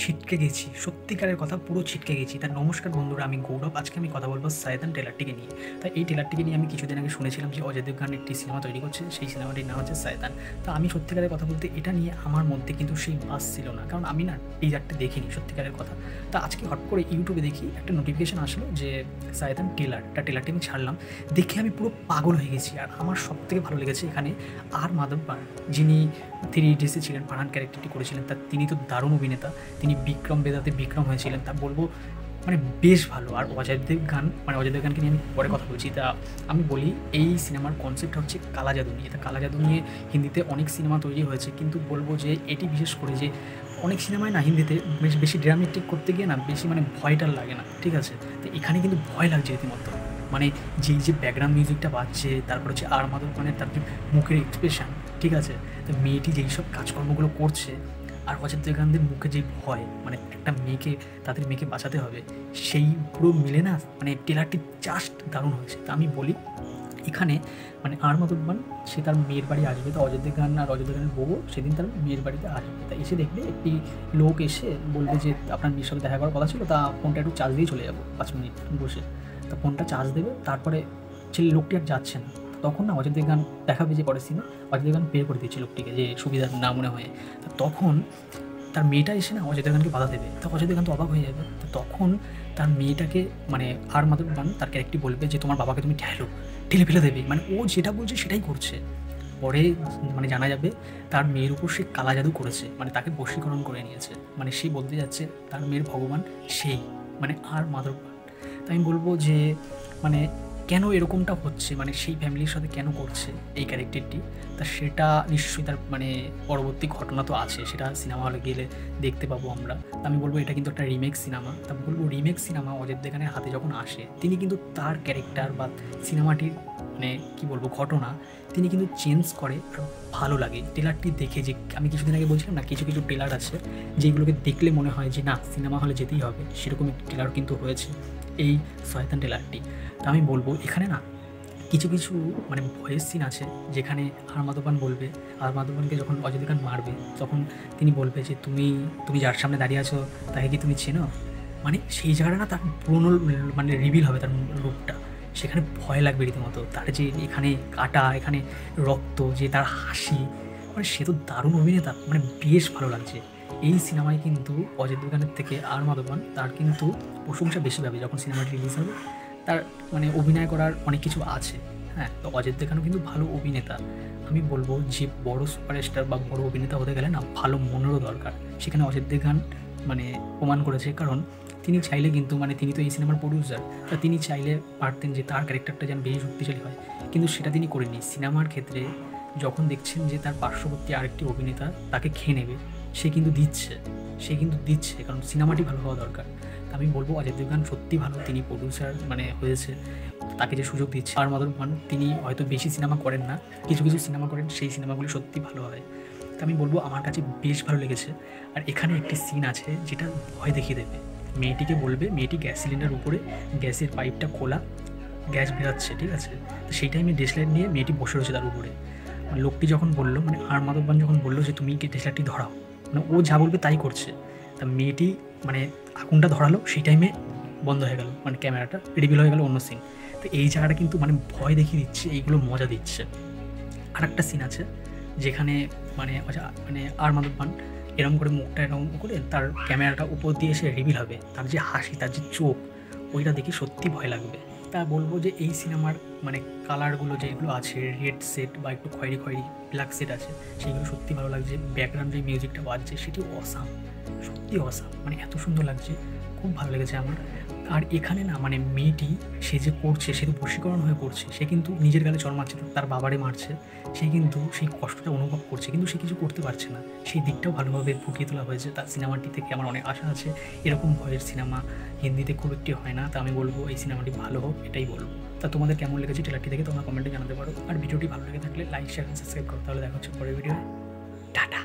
ছিটকে গেছি, সত্যিকারের কথা পুরো ছিটকে গেছি। তা নমস্কার বন্ধুরা, আমি গৌরব। আজকে আমি কথা বলবো সায়তান ট্রেলারটিকে নিয়ে। তাই এই ট্রেলারটিকে নিয়ে আমি কিছুদিন আগে শুনেছিলাম যে অজয় দেবগন একটি সিনেমা তৈরি করছে, সেই সিনেমাটির নাম হচ্ছে সায়তান। তা আমি সত্যিকারের কথা বলতে এটা নিয়ে আমার মধ্যে কিন্তু সেই বাস ছিল না, কারণ আমি না টিজারটা দেখিনি সত্যিকারের কথা। তা আজকে হট করে ইউটিউবে দেখি একটা নোটিফিকেশন আসলো যে সায়তান ট্রেলারটি আমি ছাড়লাম, দেখে আমি পুরো পাগল হয়ে গেছি। আর আমার সবথেকে ভালো লেগেছে এখানে আর মাধব পান, যিনি 3 ইডিয়টসে ছিলেন, ফারহান ক্যারেক্টারটি করেছিলেন, তিনি তো দারুণ অভিনেতা। তিনি বিক্রম বেদাতে বিক্রম হয়েছিলেন, তা বলবো মানে বেশ ভালো। আর অজয় দেবগানকে নিয়ে আমি পরে কথা বলছি। তা আমি বলি এই সিনেমার কনসেপ্ট হচ্ছে কালা জাদু নিয়ে। তা কালা জাদু নিয়ে হিন্দিতে অনেক সিনেমা তৈরি হয়েছে, কিন্তু বলবো যে এটি বিশেষ করে যে অনেক সিনেমায় না হিন্দিতে বেশি ড্রামেটিক করতে গিয়ে না বেশি ভয়টার লাগে না, ঠিক আছে। তো এখানে কিন্তু ভয় লাগছে রীতিমতো। মানে যে ব্যাকগ্রাউন্ড মিউজিকটা বাজছে, তারপর হচ্ছে আর মাধব খানের তার যে মুখের এক্সপ্রেশন, ঠিক আছে। তো মেয়েটি যেই সব কাজকর্মগুলো করছে, আর অজয় দেবগনের মুখে যে ভয়, একটা তাদের মেয়েকে বাঁচাতে হবে, সেই পুরো মিলে না ট্রেলারটি জাস্ট দারুণ হয়েছে। তা আমি বলি এখানে আর মাধববান সে তার মেয়ের বাড়ি আসবে। তো অজয় দেবগন আর অজয় দেবগনের বউ সেদিন তার মেয়ের বাড়িতে আসবে। তা এসে দেখবে একটি লোক এসে বলবে যে আপনার মেয়ের সাথে দেখা করার কথা ছিল, তা ফোনটা একটু চার্জ দিয়ে চলে যাবো 5 মিনিট বসে। তা ফোনটা চার্জ দেবে, তারপরে লোকটি আর যাচ্ছে না। তখন না অজয় দেবগন দেখাবে যে পরের সিনে অজয় দেবগন পে করে দিচ্ছে লোকটিকে, যে সুবিধার না মনে হয়। তা তখন তার মেয়েটা এসে না অজয় দেবগনকে বাধা দেবে। তো অজয় দেবগন তো অবাক হয়ে যাবে। তো তখন তার মেয়েটাকে আর মাধববান তার ক্যারেক্টটি বলবে যে তোমার বাবাকে তুমি ঠেলে ফেলে দেবে। ও যেটা বলছে সেটাই করছে। পরে জানা যাবে তার মেয়ের উপর সে কালা জাদু করেছে, তাকে বশীকরণ করে নিয়েছে। সে বলতে যাচ্ছে তার মেয়ের ভগবান সেই আর মাধববান। তাই আমি বলবো যে কেন এরকমটা হচ্ছে, সেই ফ্যামিলির সাথে কেন করছে এই ক্যারেক্টারটি। তা সেটা নিশ্চয়ই তার পরবর্তী ঘটনা তো আছে, সেটা সিনেমা হলে গেলে দেখতে পাবো আমরা। তা আমি বলবো এটা কিন্তু একটা রিমেক সিনেমা। তা বলবো রিমেক সিনেমা অজয় দেবগনের হাতে যখন আসে, তিনি কিন্তু তার ক্যারেক্টার বা সিনেমাটির কী বলবো ঘটনা তিনি কিন্তু চেঞ্জ করে। আর ভালো লাগে ট্রেলারটি দেখে, যে আমি কিছুদিন আগে বলছিলাম না কিছু ট্রেলার আছে যেগুলোকে দেখলে মনে হয় যে না সিনেমা হলে যেতেই হবে, সেরকম একটি ট্রেলার কিন্তু হয়েছে এই সায়তান ট্রেলারটি। তা আমি বলবো এখানে না কিছু ভয়েস সিন আছে, যেখানে আর মাধববান বলবে, আর মাধববানকে যখন অজয় দেবগন মারবে তখন তিনি বলবে যে তুমি যার সামনে দাঁড়িয়ে আছো তাকে কি তুমি চেনো। সেই জায়গাটা না তার পুরনো রিভিল হবে তার রূপটা, সেখানে ভয় লাগবে রীতিমতো। তার যে এখানে কাটা, এখানে রক্ত, যে তার হাসি, সে তো দারুণ অভিনেতা, বেশ ভালো লাগছে। এই সিনেমায় কিন্তু অজয় দেবগনের থেকে আর মাধববান তার কিন্তু প্রশংসা বেশি পাবে যখন সিনেমাটি রিলিজ হবে। তার অভিনয় করার অনেক কিছু আছে, হ্যাঁ। তো অজয় দেবগনও কিন্তু ভালো অভিনেতা। আমি বলবো যে বড় সুপারস্টার বা বড় অভিনেতা হতে গেলে না ভালো মনেরও দরকার। সেখানে অজয় দেবগন প্রমাণ করেছে, কারণ তিনি চাইলে কিন্তু তিনি তো এই সিনেমার প্রডিউসার। তা তিনি চাইলে পারতেন যে তার ক্যারেক্টারটা যেন বেশি শক্তিশালী হয়, কিন্তু সেটা তিনি করেননি। সিনেমার ক্ষেত্রে যখন দেখছেন যে তার পার্শ্ববর্তী আরেকটি অভিনেতা তাকে খেয়ে নেবে, সে কিন্তু দিচ্ছে, কারণ সিনেমাটি ভালো হওয়া দরকার। আমি বলবো অজয় দেবগন সত্যি ভালো, তিনি প্রডিউসার হয়েছে, তাকে যে সুযোগ দিচ্ছে। আর মাধববান তিনি হয়তো বেশি সিনেমা করেন না, কিছু সিনেমা করেন, সেই সিনেমাগুলি সত্যি ভালো হয়। তা আমি বলবো আমার কাছে বেশ ভালো লেগেছে। আর এখানে একটি সিন আছে যেটা ভয় দেখিয়ে দেবে। মেয়েটিকে বলবে, মেয়েটি গ্যাস সিলিন্ডার উপরে, গ্যাসের পাইপটা খোলা, গ্যাস বেরাচ্ছে, ঠিক আছে। তো সেই টাইমে ডেসলাইট নিয়ে মেয়েটি বসে রয়েছে তার উপরে। লোকটি যখন বললো আর মাধববান যখন বললো যে তুমি ডেসলাইটটি ধরাও, ও যা বলবে তাই করছে। তা মেয়েটি আগুনটা ধরালো, সেই টাইমে বন্ধ হয়ে গেল, ক্যামেরাটা রিভিল হয়ে গেল অন্য সিন। তো এই জায়গাটা কিন্তু ভয় দেখিয়ে দিচ্ছে, এইগুলো মজা দিচ্ছে। আর একটা সিন আছে যেখানে আর মাধববান এরম করে মুখটা এরকম করে তার ক্যামেরাটা উপর দিয়ে এসে রিভিল হবে, তার যে হাসি, তার যে চোখ, ওইটা দেখে সত্যি ভয় লাগবে। তা বলবো যে এই সিনেমার কালারগুলো যেগুলো আছে, রেড সেট বা একটু খয়েরি ব্ল্যাক সেট আছে, সেইগুলো সত্যি ভালো লাগছে। ব্যাকগ্রাউন্ড যে মিউজিকটা বাজছে সেটি অসাম, সত্যি অসাম, এত সুন্দর লাগছে, খুব ভালো লেগেছে আমার। আর এখানে না মেয়েটি সে যে করছে, সে তো বশীকরণ হয়ে করছে, সে কিন্তু নিজের গালে চড় মারছে, তার বাবারে মারছে, সে কিন্তু সেই কষ্টটা অনুভব করছে, কিন্তু সে কিছু করতে পারছে না। সেই দিকটাও ভালোভাবে ফুটিয়ে তোলা হয়েছে তার সিনেমাটি থেকে। আমার অনেক আশা আছে, এরকম ভয়ের সিনেমা হিন্দিতে খুব একটি হয় না। তা আমি বলবো এই সিনেমাটি ভালো হোক, এটাই বলবো। তা তোমাদের কেমন লেগেছে ট্রেলারটি দেখে তোমরা কমেন্টে জানাতে পারো। আর ভিডিওটি ভালো লেগে থাকলে লাইক, শেয়ার, সাবস্ক্রাইব করো। তাহলে দেখা হচ্ছে পরের ভিডিও। টাটা।